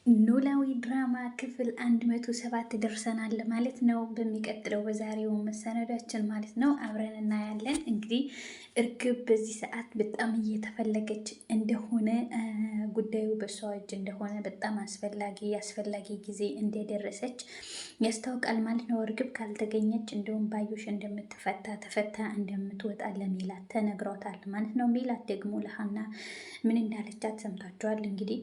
ኖላዊ ድራማ ክፍል 107 ደርሰናል ማለት ነው። በሚቀጥለው በዛሬው መሰናዷችን ማለት ነው አብረን እናያለን። እንግዲህ እርግብ በዚህ ሰዓት በጣም እየተፈለገች እንደሆነ ጉዳዩ በሷ እጅ እንደሆነ በጣም አስፈላጊ ጊዜ እንደደረሰች ያስታውቃል ማለት ነው። እርግብ ካልተገኘች እንደውም ባዩሽ ተፈታ እንደምትወጣ ለሜላት ተነግሯታል ማለት ነው። ሜላት ደግሞ ለሀና ምን እንዳለቻት ሰምታችኋል እንግዲህ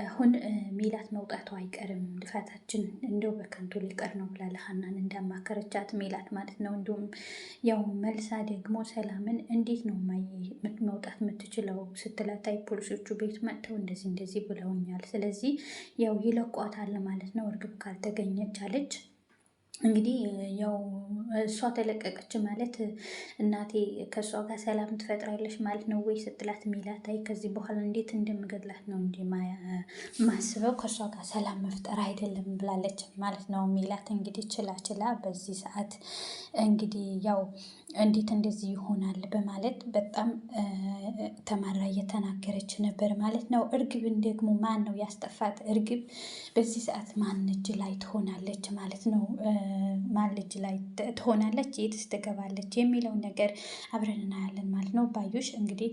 አሁን ሜላት መውጣቱ አይቀርም ልፋታችን እንደው በከንቱ ሊቀር ነው ብላ ለሀናን እንዳማከረቻት ሜላት ማለት ነው። እንዲሁም ያው መልሳ ደግሞ ሰላምን እንዴት ነው መውጣት የምትችለው ስትላት አይ ፖሊሶቹ ቤት መጥተው እንደዚህ ብለውኛል፣ ስለዚህ ያው ይለቋታል ማለት ነው እርግብ ካልተገኘች አለች። እንግዲህ ያው እሷ ተለቀቀች ማለት እናቴ ከእሷ ጋር ሰላም ትፈጥራለች ማለት ነው ወይ ስትላት ሜላት አይ ከዚህ በኋላ እንዴት እንደምገድላት ነው እንጂ ማስበው ከእሷ ጋር ሰላም መፍጠር አይደለም ብላለች ማለት ነው። ሜላት እንግዲህ ችላ በዚህ ሰዓት እንግዲህ ያው እንዴት እንደዚህ ይሆናል በማለት በጣም ተማራ እየተናገረች ነበር ማለት ነው። እርግብን ደግሞ ማን ነው ያስጠፋት? እርግብ በዚህ ሰዓት ማን እጅ ላይ ትሆናለች ማለት ነው። ማን ልጅ ላይ ትሆናለች፣ የትስ ትገባለች የሚለውን ነገር አብረን እናያለን ማለት ነው። ባዩሽ እንግዲህ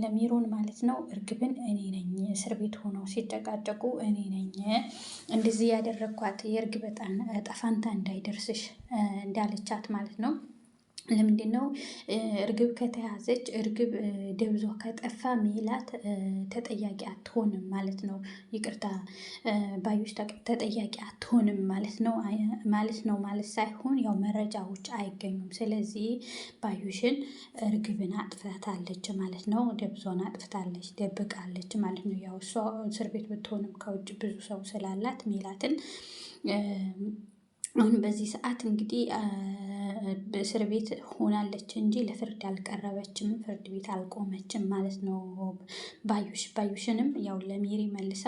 ለሚሮን ማለት ነው እርግብን እኔ ነኝ እስር ቤት ሆነው ሲጨቃጨቁ እኔ ነኝ እንደዚህ ያደረግኳት የእርግብ ጠፋንታ እንዳይደርስሽ እንዳለቻት ማለት ነው። ለምንድን ነው እርግብ ከተያዘች እርግብ ደብዟ ከጠፋ ሜላት ተጠያቂ አትሆንም ማለት ነው። ይቅርታ ባዩሽ ተጠያቂ አትሆንም ማለት ሳይሆን ያው መረጃዎች አይገኙም። ስለዚህ ባዩሽን እርግብን አጥፍታለች ማለት ነው። ደብዟን አጥፍታለች፣ ደብቃለች ማለት ነው። ያው እሷ እስር ቤት ብትሆንም ከውጭ ብዙ ሰው ስላላት ሜላትን አሁን በዚህ ሰዓት እንግዲህ በእስር ቤት ሆናለች እንጂ ለፍርድ አልቀረበችም፣ ፍርድ ቤት አልቆመችም ማለት ነው። ባዩሽንም ያው ለሜሪ መልሳ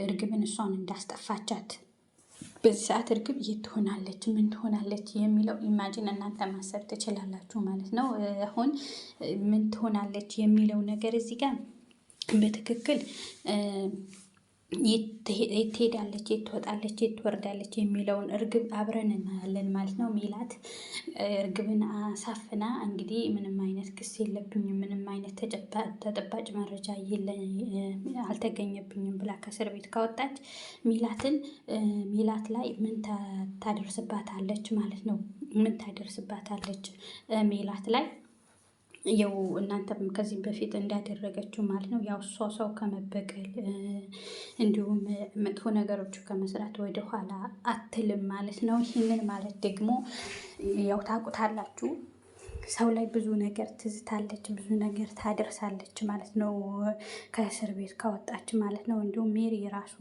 እርግብን እሷን እንዳስጠፋቻት በዚህ ሰዓት እርግብ የት ትሆናለች ምን ትሆናለች የሚለው ኢማጂን እናንተ ማሰብ ትችላላችሁ ማለት ነው። አሁን ምን ትሆናለች የሚለው ነገር እዚህ ጋር በትክክል የት ትሄዳለች፣ የት ትወጣለች፣ የት ትወርዳለች የሚለውን እርግብ አብረን እናያለን ማለት ነው። ሜላት እርግብን አሳፍና እንግዲህ ምንም አይነት ክስ የለብኝም፣ ምንም አይነት ተጨባጭ መረጃ አልተገኘብኝም ብላ ከእስር ቤት ካወጣች ሜላት ላይ ምን ታደርስባታለች ማለት ነው። ምን ታደርስባታለች ሜላት ላይ ያው እናንተም ከዚህ በፊት እንዳደረገችው ማለት ነው። ያው እሷ ሰው ከመበቀል እንዲሁም መጥፎ ነገሮች ከመስራት ወደኋላ አትልም ማለት ነው። ይህንን ማለት ደግሞ ያው ታውቁታላችሁ፣ ሰው ላይ ብዙ ነገር ትዝታለች፣ ብዙ ነገር ታደርሳለች ማለት ነው ከእስር ቤት ካወጣች ማለት ነው። እንዲሁም ሜሪ ራሱ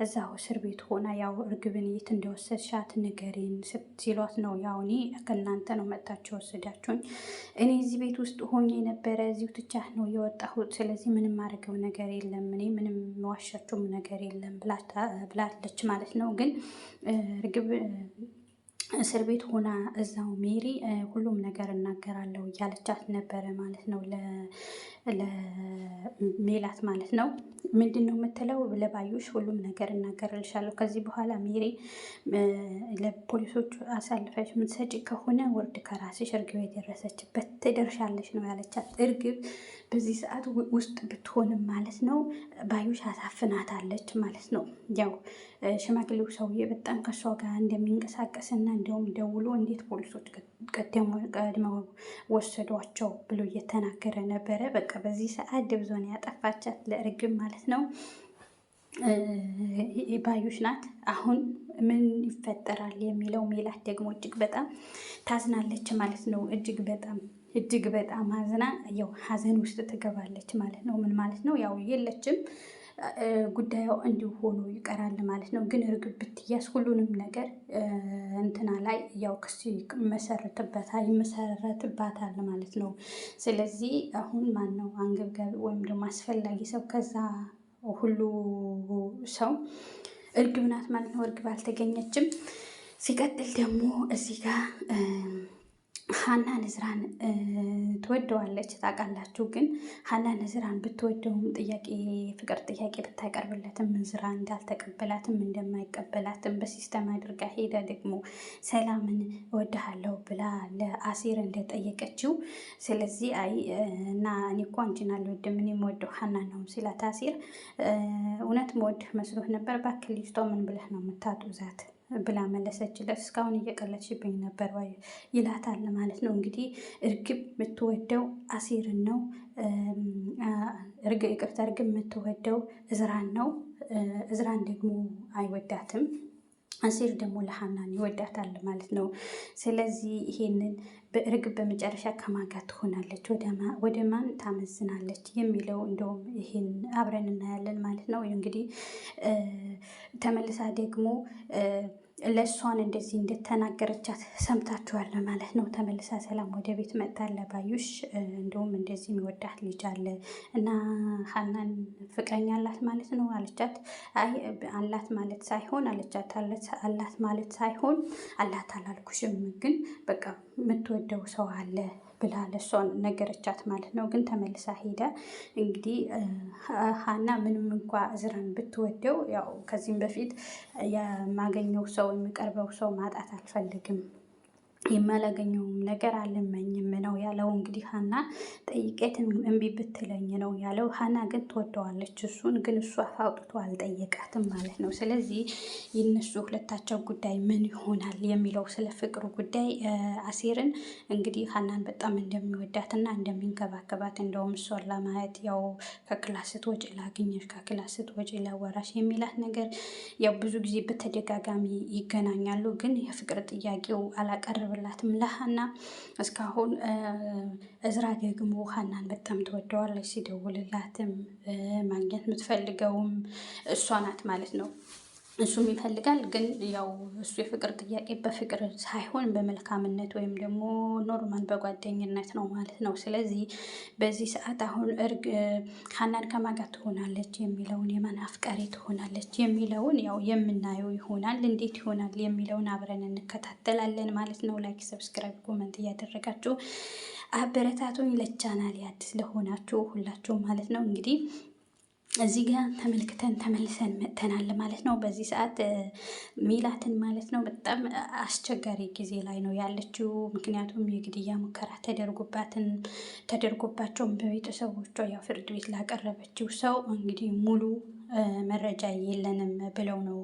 እዛው እስር ቤት ሆና ያው እርግብን የት እንደወሰድሻት ንገሪን ሲሏት ነው ያው እኔ ከእናንተ ነው መጣችሁ ወሰዳችሁኝ፣ እኔ እዚህ ቤት ውስጥ ሆኜ ነበረ እዚሁ ትቻት ነው የወጣሁት፣ ስለዚህ ምንም ማድረገው ነገር የለም፣ እኔ ምንም ዋሻችሁም ነገር የለም ብላለች ማለት ነው። ግን እርግብ እስር ቤት ሆና እዛው ሜሪ ሁሉም ነገር እናገራለሁ እያለቻት ነበረ ማለት ነው ለሜላት ማለት ነው። ምንድን ነው የምትለው ለባዩሽ ሁሉም ነገር እናገርልሻለሁ፣ ከዚህ በኋላ ሜሪ ለፖሊሶቹ አሳልፈሽ የምትሰጪ ከሆነ ወርድ ከራስሽ እርግብ የደረሰችበት ትደርሻለሽ ነው ያለቻት። እርግብ በዚህ ሰዓት ውስጥ ብትሆንም ማለት ነው ባዩሽ አሳፍናታለች ማለት ነው። ያው ሽማግሌው ሰውዬ በጣም ከሷ ጋር እንደሚንቀሳቀስና እንዲሁም ደውሎ እንዴት ፖሊሶች ቀድመው ወሰዷቸው ብሎ እየተናገረ ነበረ። በቃ በዚህ ሰዓት ደብዟን ያጠፋቻት ለእርግብ ማለት ነው ባዩሽ ናት። አሁን ምን ይፈጠራል የሚለው ሜላት ደግሞ እጅግ በጣም ታዝናለች ማለት ነው። እጅግ በጣም አዝና ያው ሀዘን ውስጥ ትገባለች ማለት ነው። ምን ማለት ነው? ያው የለችም ጉዳዩ እንዲሁ ሆኖ ይቀራል ማለት ነው። ግን እርግብ ብትያዝ ሁሉንም ነገር እንትና ላይ ያው ክስ ይመሰረትባታል ማለት ነው። ስለዚህ አሁን ማን ነው አንገብጋቢ ወይም ደግሞ አስፈላጊ ሰው ከዛ ሁሉ ሰው እርግብ ናት ማለት ነው። እርግብ አልተገኘችም። ሲቀጥል ደግሞ እዚህ ጋር ሀናን እዝራን ትወደዋለች ታውቃላችሁ። ግን ሀናን እዝራን ብትወደውም ፍቅር ጥያቄ ብታቀርብለትም እዝራ እንዳልተቀበላትም እንደማይቀበላትም በሲስተም አድርጋ ሄዳ ደግሞ ሰላምን እወድሃለሁ ብላ ለአሲር እንደጠየቀችው፣ ስለዚህ አይ እና እኔ እኮ አንቺን አልወድም እኔ የምወደው ሀናን ነው ሲላት አሲር እውነት መወድህ መስሎህ ነበር፣ እባክህ ልጅቷ ምን ብለህ ነው የምታጡዛት ብላ መለሰችለት። እስካሁን እየቀለድሽብኝ ነበር ወይ ይላታል ማለት ነው። እንግዲህ እርግብ የምትወደው አሲርን ነው። እርግብ የምትወደው እዝራን ነው። እዝራን ደግሞ አይወዳትም። አሲር ደግሞ ለሀናን ይወዳታል ማለት ነው። ስለዚህ ይሄንን በእርግብ በመጨረሻ ከማጋ ትሆናለች፣ ወደ ማን ታመዝናለች የሚለው እንደውም ይሄን አብረን እናያለን ማለት ነው። እንግዲህ ተመልሳ ደግሞ ለእሷን እንደዚህ እንደተናገረቻት ሰምታችኋል ማለት ነው። ተመልሳ ሰላም ወደ ቤት መጥታለ ባዩሽ እንደውም እንደዚህ የሚወዳት ልጅ አለ እና ሀናን ፍቅረኛ አላት ማለት ነው አለቻት። አይ አላት ማለት ሳይሆን አለቻት። አላት ማለት ሳይሆን አላት አላልኩሽም፣ ግን በቃ የምትወደው ሰው አለ ብላ ለሷን ነገረቻት ማለት ነው። ግን ተመልሳ ሄደ። እንግዲህ ሀና ምንም እንኳ እዝራን ብትወደው ያው ከዚህም በፊት የማገኘው ሰው የሚቀርበው ሰው ማጣት አልፈልግም፣ የማላገኘውም ነገር አልመኝም ነው ያለው። እንግዲህ ሀና ጠይቄት እምቢ ብትለኝ ነው ያለው። ሀና ግን ትወደዋለች እሱን፣ ግን እሱ አፍ አውጥቶ አልጠየቃትም ማለት ነው። ስለዚህ የነሱ ሁለታቸው ጉዳይ ምን ይሆናል የሚለው ስለ ፍቅሩ ጉዳይ አሲርን እንግዲህ ሀናን በጣም እንደሚወዳትና እንደሚንከባከባት እንደውም እሷን ለማየት ያው ከክላስ ስትወጪ ላግኘሽ፣ ከክላስ ስትወጪ ላወራሽ የሚላት ነገር ያው ብዙ ጊዜ በተደጋጋሚ ይገናኛሉ። ግን የፍቅር ጥያቄው አላቀረብላትም ለሀና እስካሁን። እዝራ ደግሞ ሀናን በጣም ትወደዋለች። ሲደውልላትም ማግኘት የምትፈልገውም እሷ ናት ማለት ነው። እሱም ይፈልጋል፣ ግን ያው እሱ የፍቅር ጥያቄ በፍቅር ሳይሆን በመልካምነት ወይም ደግሞ ኖርማል በጓደኝነት ነው ማለት ነው። ስለዚህ በዚህ ሰዓት አሁን ሀናን ከማጋት ትሆናለች የሚለውን የማን አፍቃሪ ትሆናለች የሚለውን ያው የምናየው ይሆናል። እንዴት ይሆናል የሚለውን አብረን እንከታተላለን ማለት ነው። ላይክ፣ ሰብስክራይብ፣ ኮመንት እያደረጋችሁ አበረታቱኝ። ለቻናል አዲስ ለሆናችሁ ሁላችሁ ማለት ነው እንግዲህ እዚህ ጋር ተመልሰን መጥተናል ማለት ነው። በዚህ ሰዓት ሜላትን ማለት ነው በጣም አስቸጋሪ ጊዜ ላይ ነው ያለችው። ምክንያቱም የግድያ ሙከራ ተደርጎባቸውን በቤተሰቦቿ ያው ፍርድ ቤት ላቀረበችው ሰው እንግዲህ ሙሉ መረጃ የለንም ብለው ነው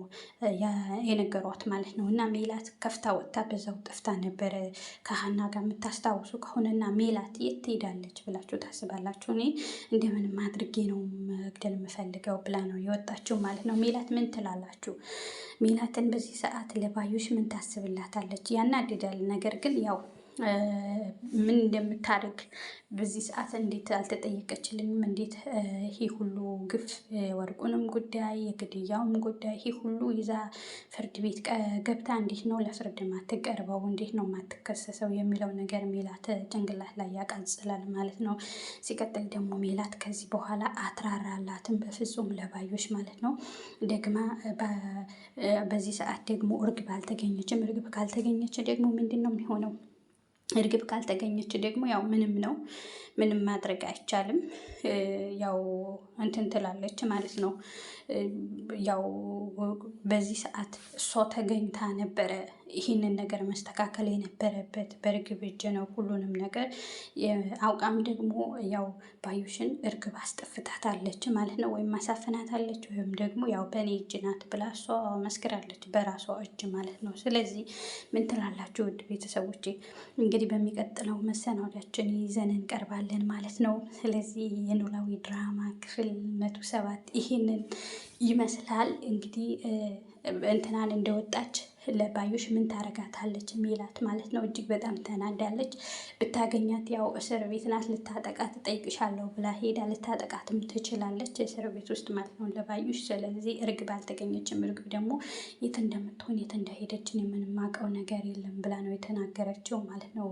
የነገሯት ማለት ነው። እና ሜላት ከፍታ ወጥታ በዛው ጠፍታ ነበረ። ከሀና ጋር የምታስታውሱ ከሆነና ሜላት የት ትሄዳለች ብላችሁ ታስባላችሁ? እኔ እንደምንም አድርጌ ነው መግደል የምፈልገው ብላ ነው የወጣችው ማለት ነው። ሜላት ምን ትላላችሁ? ሜላትን በዚህ ሰዓት ለባዩሽ ምን ታስብላታለች? ያናድዳል። ነገር ግን ያው ምን እንደምታደርግ በዚህ ሰዓት እንዴት አልተጠየቀችልኝም? እንዴት ይሄ ሁሉ ግፍ ወርቁንም ጉዳይ የግድያውም ጉዳይ ይሄ ሁሉ ይዛ ፍርድ ቤት ገብታ እንዴት ነው ለፍርድ ማትቀርበው? እንዴት ነው ማትከሰሰው? የሚለው ነገር ሜላት ጭንቅላት ላይ ያቃጽላል ማለት ነው። ሲቀጥል ደግሞ ሜላት ከዚህ በኋላ አትራራላትም በፍጹም ለባዮሽ ማለት ነው። ደግማ በዚህ ሰዓት ደግሞ እርግብ አልተገኘችም። እርግብ ካልተገኘች ደግሞ ምንድን ነው የሚሆነው? እርግብ ካልተገኘች ደግሞ ያው ምንም ማድረግ አይቻልም። ያው እንትን ትላለች ማለት ነው። ያው በዚህ ሰዓት እሷ ተገኝታ ነበረ ይህንን ነገር መስተካከል የነበረበት በእርግብ እጅ ነው ሁሉንም ነገር። አውቃም ደግሞ ያው ባዩሽን እርግብ አስጠፍታታለች ማለት ነው። ወይም አሳፍናታለች ወይም ደግሞ ያው በእኔ እጅ ናት ብላ እሷ መስክራለች በራሷ እጅ ማለት ነው። ስለዚህ ምን ትላላችሁ ውድ ቤተሰቦቼ? እንግዲህ በሚቀጥለው መሰናዷችን ይዘን እንቀርባለን ማለት ነው። ስለዚህ የኖላዊ ድራማ ክፍል 107 ይሄንን ይመስላል። እንግዲህ እንትናን እንደወጣች ለባዩሽ ምን ታረጋታለች ሜላት ማለት ነው። እጅግ በጣም ተናዳለች። ብታገኛት ያው እስር ቤት ናት፣ ልታጠቃት ትጠይቅሻለሁ ብላ ሄዳ ልታጠቃትም ትችላለች እስር ቤት ውስጥ ማለት ነው ለባዩሽ። ስለዚህ እርግብ አልተገኘችም። እርግብ ደግሞ የት እንደምትሆን የት እንደሄደችን የምንማቀው ነገር የለም ብላ ነው የተናገረችው ማለት ነው።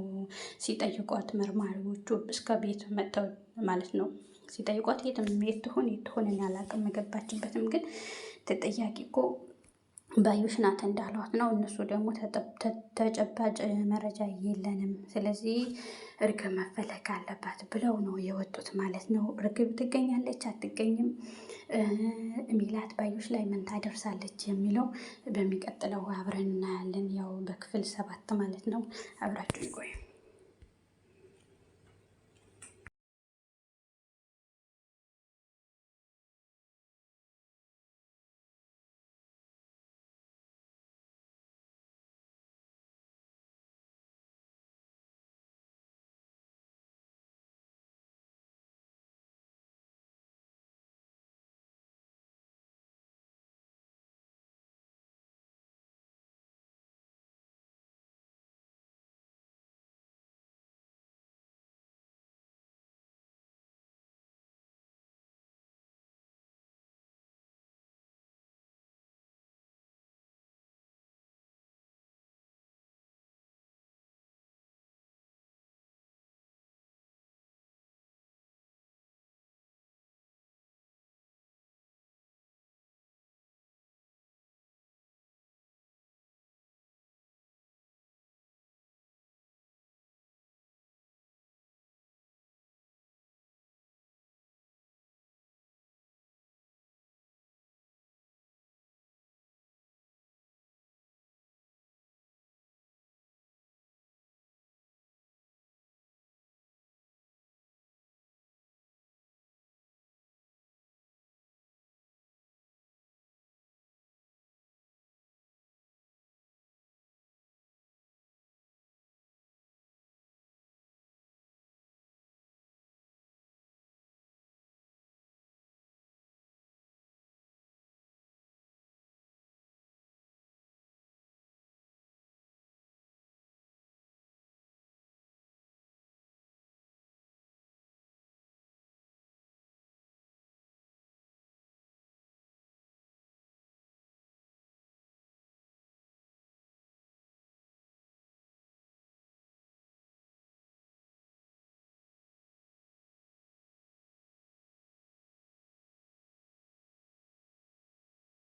ሲጠይቋት መርማሪዎቹ እስከ ቤት መጥተው ማለት ነው ሲጠይቋት የት ትሆን እኔ አላውቅም፣ የገባችበትም ግን ተጠያቂ እኮ ባዩሽ ናት እንዳሏት ነው። እነሱ ደግሞ ተጨባጭ መረጃ የለንም፣ ስለዚህ እርግብ መፈለግ አለባት ብለው ነው የወጡት ማለት ነው። እርግብ ትገኛለች አትገኝም፣ ሚላት ባዩሽ ላይ ምን ታደርሳለች የሚለው በሚቀጥለው አብረን እናያለን። ያው በክፍል 7 ማለት ነው። አብራችሁ ይቆዩ።